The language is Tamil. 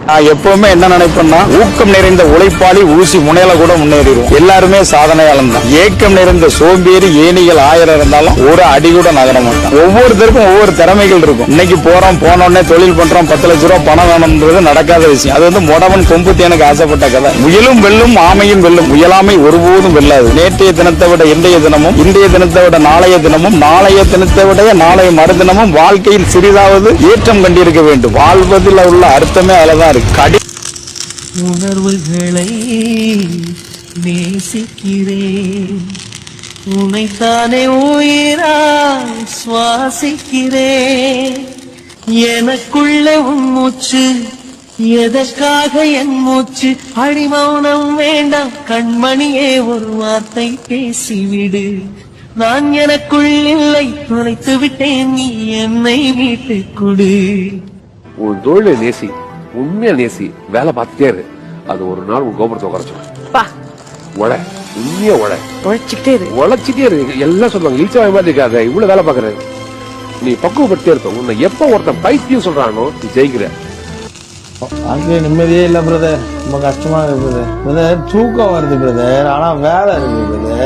நான் எப்பவுமே என்ன நினைப்பேன்னா, ஊக்கம் நிறைந்த உழைப்பாளி ஊசி முனையில கூட முன்னேறிடும். எல்லாருமே சாதனையாளன் தான். ஏக்கம் நிறைந்த சோம்பேறி ஏணிகள் 1000 இருந்தாலும் ஒரு அடி கூட நகர மாட்டான். ஒவ்வொருத்தருக்கும் ஒவ்வொரு திறமைகள் இருக்கும். இன்னைக்கு போனோடனே தொழில் பண்றோம், 10 லட்சம் ரூபாய் பணம் வேணும்ன்றது நடக்காத விஷயம். அது வந்து முடவன் கொம்புத்தி எனக்கு ஆசைப்பட்ட கதை. முயலும் வெல்லும், ஆமையும் வெல்லும், முயலாமை ஒருபோதும் வெல்லாது. நேற்றைய தினத்தை விட இன்றைய தினமும், இன்றைய தினத்தை விட நாளைய தினமும், நாளைய தினத்தை விட நாளைய மறுதினமும் வாழ்க்கையில் சிறிதாவது ஏற்றம் கண்டிருக்க வேண்டும். வாழ்வதில் உள்ள அர்த்தமே அதுலதான் இருக்கு. உணர்வுகளை நேசிக்கிறேன், உனைத்தானே உயிராய் சுவாசிக்கிறேன். எனக்குள்ள உன் மூச்சு, எதற்காக என் மூச்சு? அடிமௌனம் வேண்டாம் கண்மணியே, ஒரு வார்த்தை பேசிவிடு. நான் எனக்குள் இல்லை, தொலைத்து விட்டேன், நீ என்னை மீட்டுக் கொடு. உன் தொழிலை நேசி, உண்மையா நேசி, வேலை பார்த்துட்டே இரு. அது ஒரு நாள் உன் கோபுரத்தை குறைச்சிடும். உழை, உண்மையா உழைச்சுக்கிட்டே இரு. எல்லாம் சொல்லுவாங்க இழிச்ச மாதிரி இருக்காத, இவ்வளவு வேலை பாக்குற. நீ பக்குவப்பட்டே இருக்க. உன்னை எப்ப ஒருத்தன் பைத்தியம் சொல்றானோ நீ ஜெயிக்கிற. அங்கே நிம்மதியே இல்ல பிரதர், ரொம்ப கஷ்டமா இருக்கு பிரதர். தூக்கம் வருது பிரதர், ஆனா வேலை இருக்கு பிரதர்.